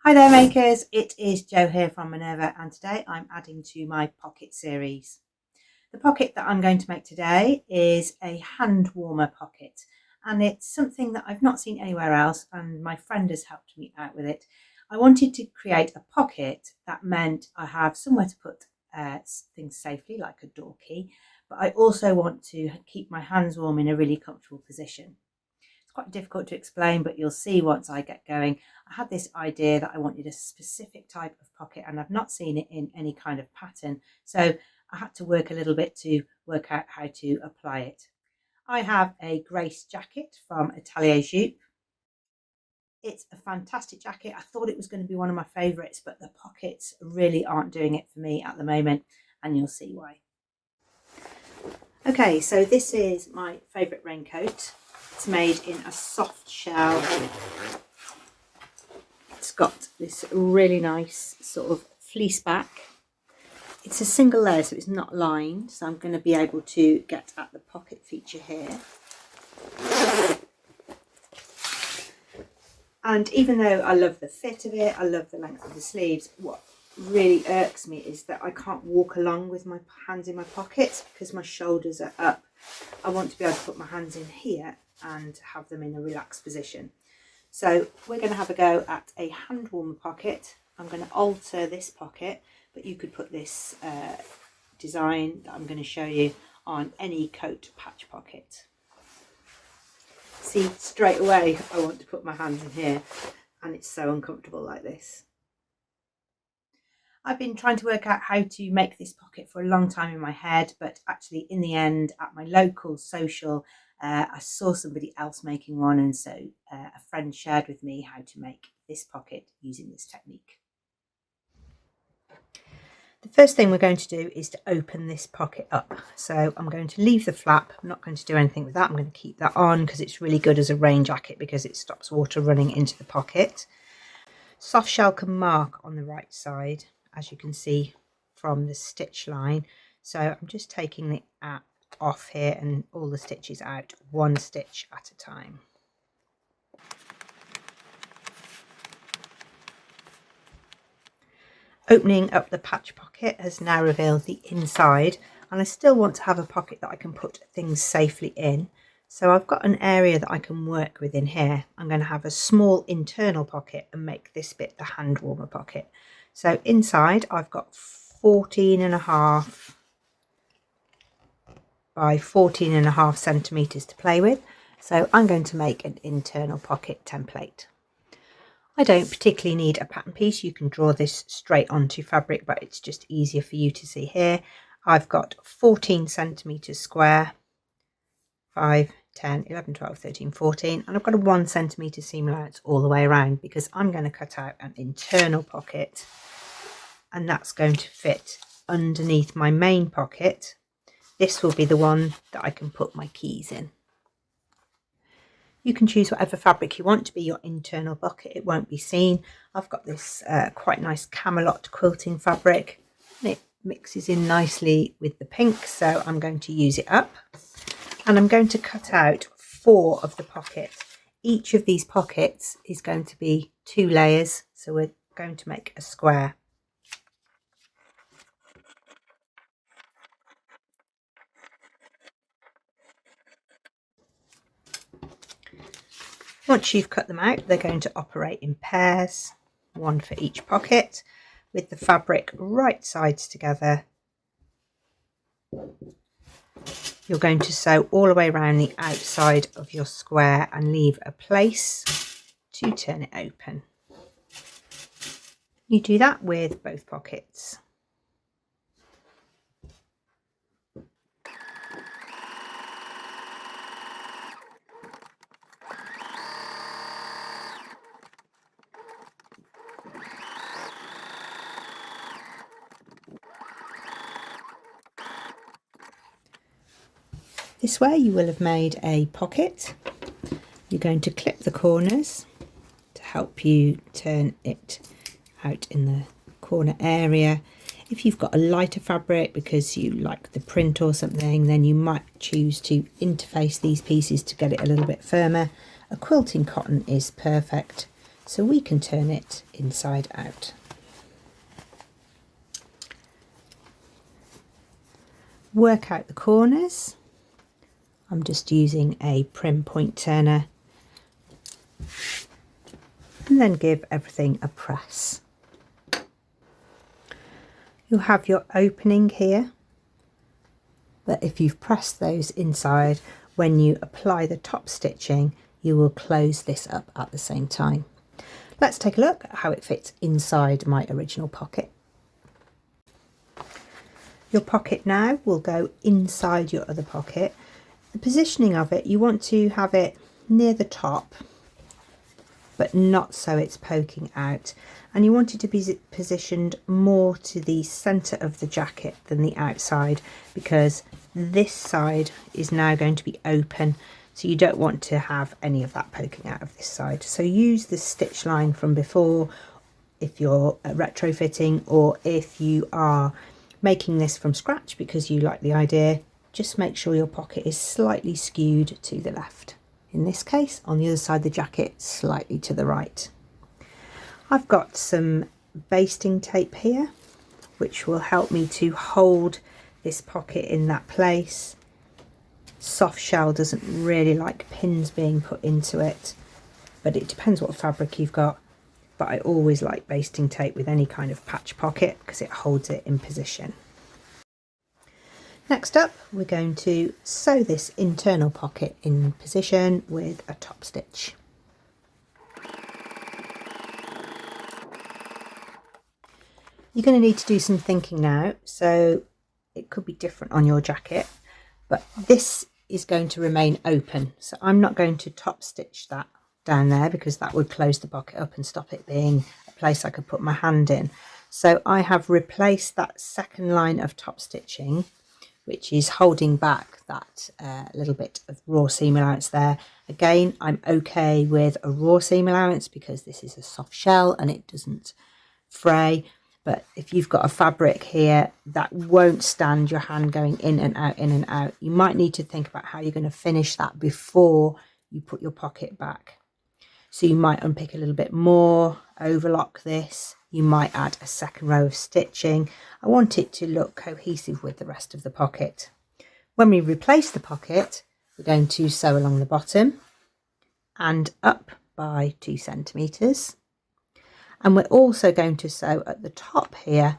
Hi there makers, it is Jo here from Minerva and today I'm adding to my pocket series. The pocket that I'm going to make today is a hand warmer pocket and it's something that I've not seen anywhere else and my friend has helped me out with it. I wanted to create a pocket that meant I have somewhere to put things safely like a door key, but I also want to keep my hands warm in a really comfortable position. Quite difficult to explain, but you'll see once I get going. I had this idea that I wanted a specific type of pocket and I've not seen it in any kind of pattern, so I had to work a little bit to work out how to apply it. I have a Grace jacket from Atelier Jupe. It's a fantastic jacket. I thought it was going to be one of my favourites, but the pockets really aren't doing it for me at the moment, and you'll see why. Okay, so this is my favourite raincoat. It's made in a soft shell. It's got this really nice sort of fleece back. It's a single layer, so it's not lined, so I'm going to be able to get at the pocket feature here. And even though I love the fit of it, I love the length of the sleeves, what really irks me is that I can't walk along with my hands in my pockets because my shoulders are up. I want to be able to put my hands in here and have them in a relaxed position. So we're going to have a go at a hand warmer pocket. I'm going to alter this pocket, but you could put this design that I'm going to show you on any coat patch pocket. See, straight away I want to put my hands in here and it's so uncomfortable like this. I've been trying to work out how to make this pocket for a long time in my head, but actually in the end at my local social I saw somebody else making one, and so a friend shared with me how to make this pocket using this technique. The first thing we're going to do is to open this pocket up. So I'm going to leave the flap. I'm not going to do anything with that. I'm going to keep that on because it's really good as a rain jacket because it stops water running into the pocket. Soft shell can mark on the right side, as you can see from the stitch line. So I'm just taking it off here and all the stitches out, one stitch at a time. Opening up the patch pocket has now revealed the inside, and I still want to have a pocket that I can put things safely in. So I've got an area that I can work with in here. I'm going to have a small internal pocket and make this bit the hand warmer pocket. So inside I've got 14.5 by 14.5 centimeters to play with. So I'm going to make an internal pocket template. I don't particularly need a pattern piece. You can draw this straight onto fabric, but it's just easier for you to see here. I've got 14 centimeters square, 5, 10, 11, 12, 13, 14, and I've got a 1 centimeter seam allowance all the way around because I'm going to cut out an internal pocket, and that's going to fit underneath my main pocket. This will be the one that I can put my keys in. You can choose whatever fabric you want to be your internal pocket. It won't be seen. I've got this quite nice Camelot quilting fabric, and it mixes in nicely with the pink, so I'm going to use it up. And I'm going to cut out 4 of the pockets. Each of these pockets is going to be 2 layers, so we're going to make a square. Once you've cut them out, they're going to operate in pairs, 1 for each pocket, with the fabric right sides together. You're going to sew all the way around the outside of your square and leave a place to turn it open. You do that with both pockets. This way you will have made a pocket. You're going to clip the corners to help you turn it out in the corner area. If you've got a lighter fabric because you like the print or something, then you might choose to interface these pieces to get it a little bit firmer. A quilting cotton is perfect so we can turn it inside out. Work out the corners. I'm just using a prim point turner, and then give everything a press. You'll have your opening here, but if you've pressed those inside, when you apply the top stitching, you will close this up at the same time. Let's take a look at how it fits inside my original pocket. Your pocket now will go inside your other pocket. The positioning of it, you want to have it near the top, but not so it's poking out. And you want it to be positioned more to the centre of the jacket than the outside, because this side is now going to be open. So you don't want to have any of that poking out of this side. So use the stitch line from before if you're retrofitting, or if you are making this from scratch because you like the idea, just make sure your pocket is slightly skewed to the left. In this case, on the other side of the jacket, slightly to the right. I've got some basting tape here, which will help me to hold this pocket in that place. Soft shell doesn't really like pins being put into it, but it depends what fabric you've got. But I always like basting tape with any kind of patch pocket because it holds it in position. Next up, we're going to sew this internal pocket in position with a top stitch. You're going to need to do some thinking now, so it could be different on your jacket, but this is going to remain open, so I'm not going to top stitch that down there because that would close the pocket up and stop it being a place I could put my hand in. So I have replaced that second line of top stitching, which is holding back that little bit of raw seam allowance there. Again, I'm okay with a raw seam allowance because this is a soft shell and it doesn't fray. But if you've got a fabric here that won't stand your hand going in and out, you might need to think about how you're going to finish that before you put your pocket back. So you might unpick a little bit more, overlock this. You might add a second row of stitching. I want it to look cohesive with the rest of the pocket. When we replace the pocket, we're going to sew along the bottom and up by 2 centimetres. And we're also going to sew at the top here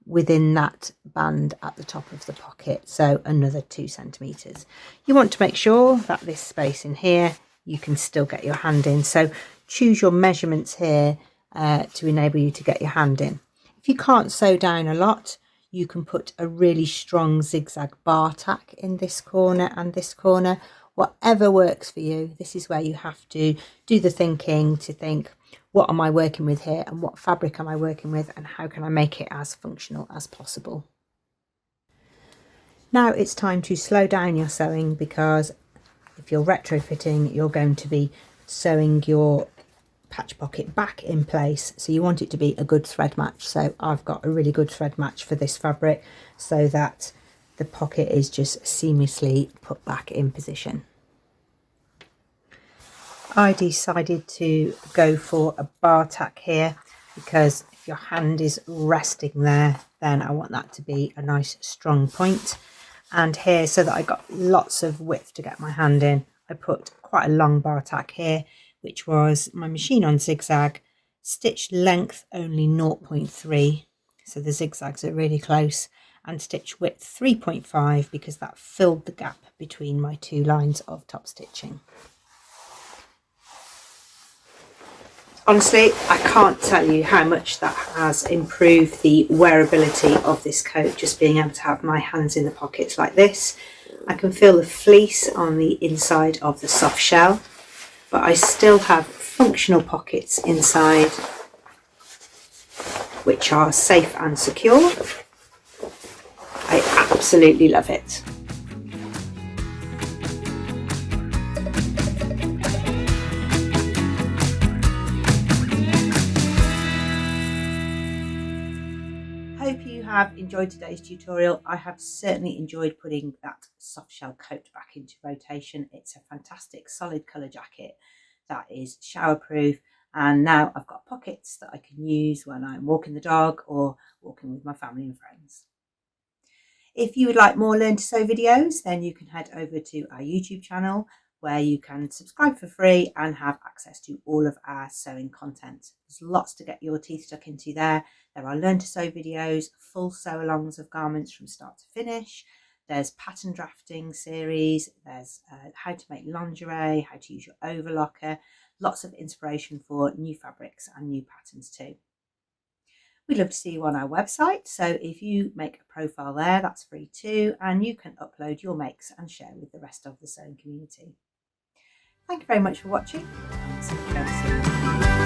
within that band at the top of the pocket, so another 2 centimetres. You want to make sure that this space in here you can still get your hand in, so choose your measurements here to enable you to get your hand in. If you can't sew down a lot, you can put a really strong zigzag bar tack in this corner and this corner. Whatever works for you. This is where you have to do the thinking to think, what am I working with here and what fabric am I working with and how can I make it as functional as possible. Now it's time to slow down your sewing, because if you're retrofitting, you're going to be sewing your patch pocket back in place, so you want it to be a good thread match. So I've got a really good thread match for this fabric so that the pocket is just seamlessly put back in position. I decided to go for a bar tack here because if your hand is resting there, then I want that to be a nice strong point. And here, so that I got lots of width to get my hand in, I put quite a long bar tack here, which was my machine on zigzag, stitch length only 0.3, so the zigzags are really close, and stitch width 3.5 because that filled the gap between my 2 lines of top stitching. Honestly, I can't tell you how much that has improved the wearability of this coat, just being able to have my hands in the pockets like this. I can feel the fleece on the inside of the soft shell, but I still have functional pockets inside which are safe and secure. I absolutely love it. Hope you have enjoyed today's tutorial. I have certainly enjoyed putting that soft shell coat back into rotation. It's a fantastic solid colour jacket that is shower proof And now I've got pockets that I can use when I'm walking the dog or walking with my family and friends. If you would like more Learn to Sew videos, then you can head over to our YouTube channel, where you can subscribe for free and have access to all of our sewing content. There's lots to get your teeth stuck into there. There are Learn to Sew videos, full sew alongs of garments from start to finish. There's pattern drafting series. There's how to make lingerie, how to use your overlocker. Lots of inspiration for new fabrics and new patterns too. We'd love to see you on our website, so if you make a profile there, that's free too, and you can upload your makes and share with the rest of the sewing community. Thank you very much for watching, and see you again soon.